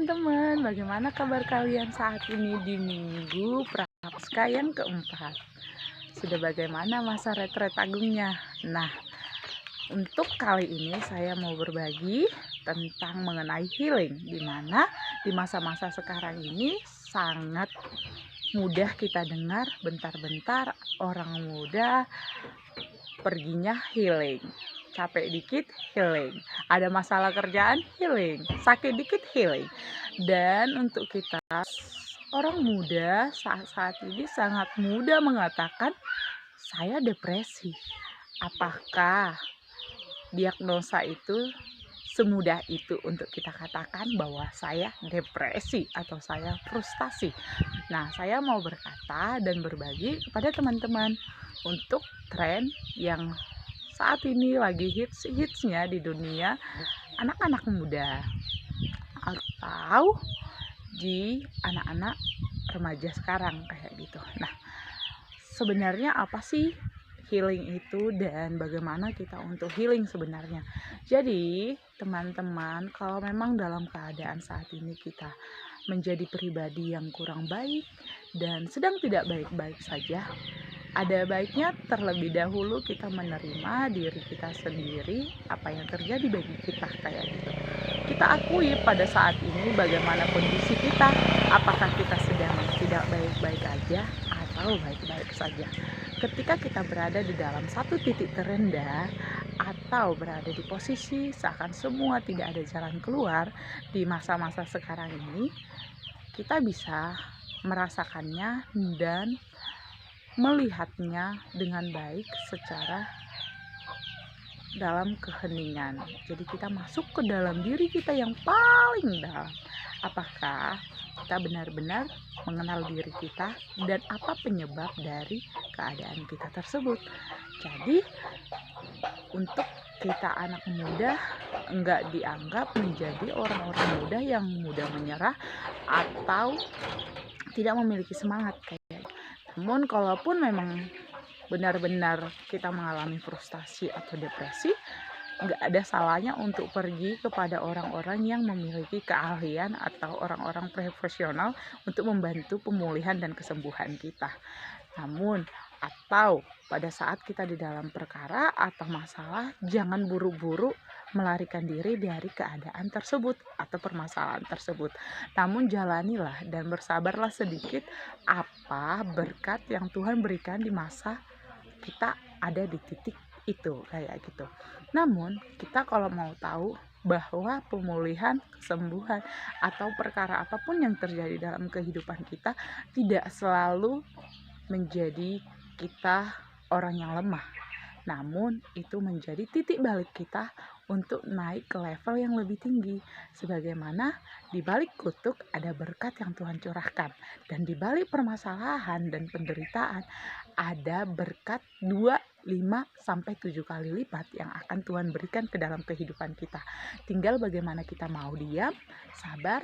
teman-teman, bagaimana kabar kalian saat ini di Minggu Prapaskah yang keempat? Sudah bagaimana masa retret agungnya? Nah, untuk kali ini saya mau berbagi tentang mengenai healing, di mana di masa-masa sekarang ini sangat mudah kita dengar bentar-bentar orang muda perginya healing. Capek dikit healing, ada masalah kerjaan healing, sakit dikit healing. Dan untuk kita orang muda saat ini sangat mudah mengatakan saya depresi. Apakah diagnosa itu semudah itu untuk kita katakan bahwa saya depresi atau saya frustasi? Nah, saya mau berkata dan berbagi kepada teman-teman untuk tren yang saat ini lagi hitsnya di dunia anak-anak muda atau di anak-anak remaja sekarang kayak gitu. Nah, sebenarnya apa sih healing itu dan bagaimana kita untuk healing sebenarnya? Jadi, teman-teman, kalau memang dalam keadaan saat ini kita menjadi pribadi yang kurang baik dan sedang tidak baik-baik saja, ada baiknya terlebih dahulu kita menerima diri kita sendiri, apa yang terjadi bagi kita kayak gitu. Kita akui pada saat ini bagaimana kondisi kita, apakah kita sedang tidak baik-baik aja atau baik-baik saja. Ketika kita berada di dalam satu titik terendah atau berada di posisi seakan semua tidak ada jalan keluar di masa-masa sekarang ini, kita bisa merasakannya dan melihatnya dengan baik secara dalam keheningan. Jadi kita masuk ke dalam diri kita yang paling dalam. Apakah kita benar-benar mengenal diri kita dan apa penyebab dari keadaan kita tersebut? Jadi untuk kita anak muda enggak dianggap menjadi orang-orang muda yang mudah menyerah atau tidak memiliki semangat kayak. Namun kalaupun memang benar-benar kita mengalami frustasi atau depresi, nggak ada salahnya untuk pergi kepada orang-orang yang memiliki keahlian atau orang-orang profesional untuk membantu pemulihan dan kesembuhan kita. Namun, atau pada saat kita di dalam perkara atau masalah, jangan buru-buru melarikan diri dari keadaan tersebut atau permasalahan tersebut. Namun jalanilah dan bersabarlah sedikit apa berkat yang Tuhan berikan di masa kita ada di titik itu kayak gitu. Namun kita kalau mau tahu bahwa pemulihan, kesembuhan atau perkara apapun yang terjadi dalam kehidupan kita tidak selalu menjadi kita orang yang lemah, namun itu menjadi titik balik kita untuk naik ke level yang lebih tinggi. Sebagaimana di balik kutuk ada berkat yang Tuhan curahkan, dan di balik permasalahan dan penderitaan ada berkat 2, 5 sampai 7 kali lipat yang akan Tuhan berikan ke dalam kehidupan kita. Tinggal bagaimana kita mau diam, sabar,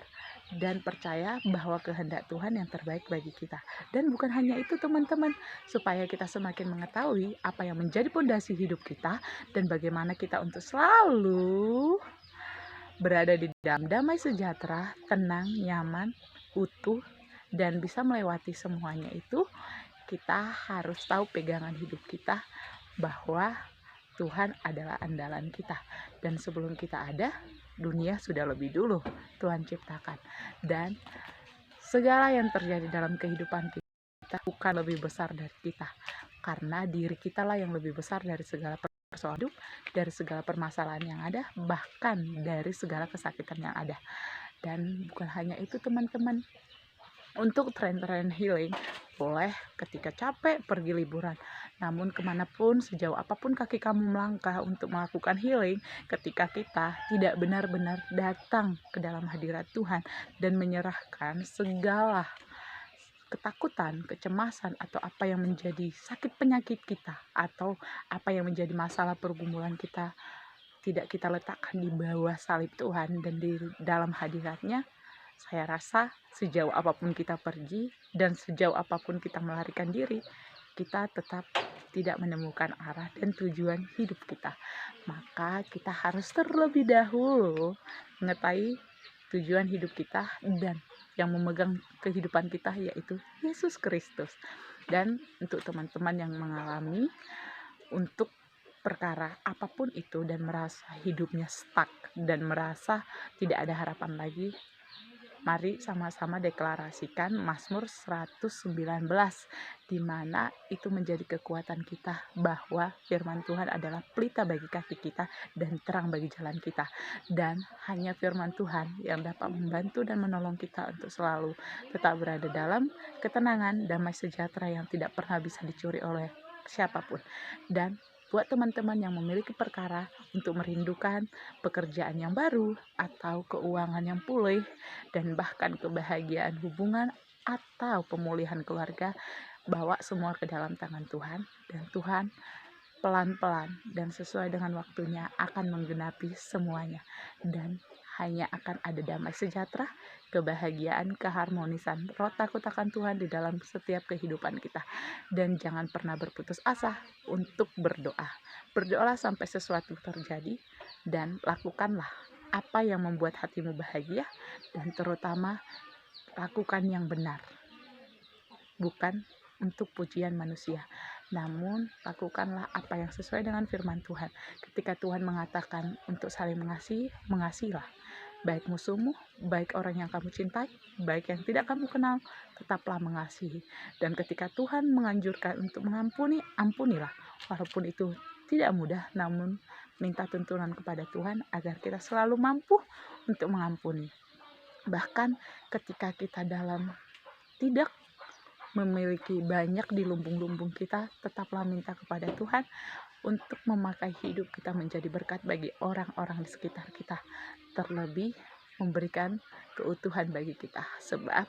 dan percaya bahwa kehendak Tuhan yang terbaik bagi kita. Dan bukan hanya itu teman-teman, supaya kita semakin mengetahui apa yang menjadi pondasi hidup kita dan bagaimana kita untuk selalu berada di dalam damai sejahtera, tenang, nyaman, utuh, dan bisa melewati semuanya itu, kita harus tahu pegangan hidup kita bahwa Tuhan adalah andalan kita. Dan sebelum kita ada, dunia sudah lebih dulu Tuhan ciptakan. Dan segala yang terjadi dalam kehidupan kita bukan lebih besar dari kita. Karena diri kita lah yang lebih besar dari segala persoalan hidup, dari segala permasalahan yang ada, bahkan dari segala kesakitan yang ada. Dan bukan hanya itu teman-teman, untuk tren-tren healing, boleh ketika capek pergi liburan. Namun kemanapun, sejauh apapun kaki kamu melangkah untuk melakukan healing, ketika kita tidak benar-benar datang ke dalam hadirat Tuhan dan menyerahkan segala ketakutan, kecemasan, atau apa yang menjadi sakit penyakit kita, atau apa yang menjadi masalah pergumulan kita, tidak kita letakkan di bawah salib Tuhan dan di dalam hadiratnya, saya rasa sejauh apapun kita pergi dan sejauh apapun kita melarikan diri, kita tetap tidak menemukan arah dan tujuan hidup kita. Maka kita harus terlebih dahulu mengetahui tujuan hidup kita dan yang memegang kehidupan kita, yaitu Yesus Kristus. Dan untuk teman-teman yang mengalami untuk perkara apapun itu dan merasa hidupnya stuck dan merasa tidak ada harapan lagi, mari sama-sama deklarasikan Mazmur 119, di mana itu menjadi kekuatan kita bahwa firman Tuhan adalah pelita bagi kaki kita dan terang bagi jalan kita. Dan hanya firman Tuhan yang dapat membantu dan menolong kita untuk selalu tetap berada dalam ketenangan, damai sejahtera yang tidak pernah bisa dicuri oleh siapapun. Dan buat teman-teman yang memiliki perkara untuk merindukan pekerjaan yang baru atau keuangan yang pulih dan bahkan kebahagiaan hubungan atau pemulihan keluarga, bawa semua ke dalam tangan Tuhan, dan Tuhan pelan-pelan dan sesuai dengan waktunya akan menggenapi semuanya, dan hanya akan ada damai sejahtera, kebahagiaan, keharmonisan, roh takut akan Tuhan di dalam setiap kehidupan kita. Dan jangan pernah berputus asa untuk berdoa. Berdoalah sampai sesuatu terjadi, dan lakukanlah apa yang membuat hatimu bahagia, dan terutama lakukan yang benar, bukan untuk pujian manusia, namun lakukanlah apa yang sesuai dengan firman Tuhan. Ketika Tuhan mengatakan untuk saling mengasihi, mengasihilah, baik musuhmu, baik orang yang kamu cintai, baik yang tidak kamu kenal, tetaplah mengasihi. Dan ketika Tuhan menganjurkan untuk mengampuni, ampunilah, walaupun itu tidak mudah, namun minta tuntunan kepada Tuhan agar kita selalu mampu untuk mengampuni. Bahkan ketika kita dalam tidak memiliki banyak di lumbung-lumbung kita, tetaplah minta kepada Tuhan untuk memakai hidup kita menjadi berkat bagi orang-orang di sekitar kita, terlebih memberikan keutuhan bagi kita, sebab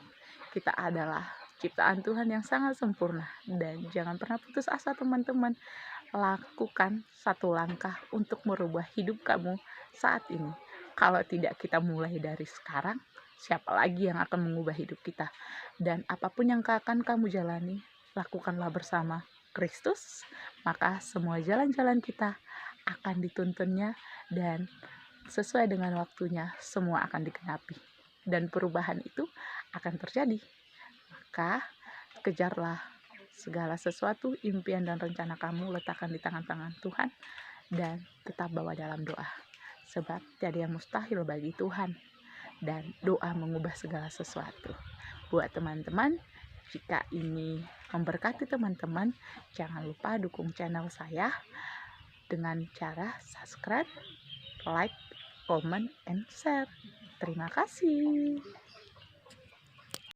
kita adalah ciptaan Tuhan yang sangat sempurna. Dan jangan pernah putus asa teman-teman, lakukan satu langkah untuk merubah hidup kamu saat ini. Kalau tidak kita mulai dari sekarang, siapa lagi yang akan mengubah hidup kita? Dan apapun yang akan kamu jalani, lakukanlah bersama Kristus, maka semua jalan-jalan kita akan dituntunnya, dan sesuai dengan waktunya semua akan digenapi, dan perubahan itu akan terjadi. Maka kejarlah segala sesuatu, impian dan rencana kamu letakkan di tangan-tangan Tuhan, dan tetap bawa dalam doa, sebab tiada yang mustahil bagi Tuhan, dan doa mengubah segala sesuatu. Buat teman-teman, jika ini memberkati teman-teman, jangan lupa dukung channel saya dengan cara subscribe, like, comment, and share. Terima kasih.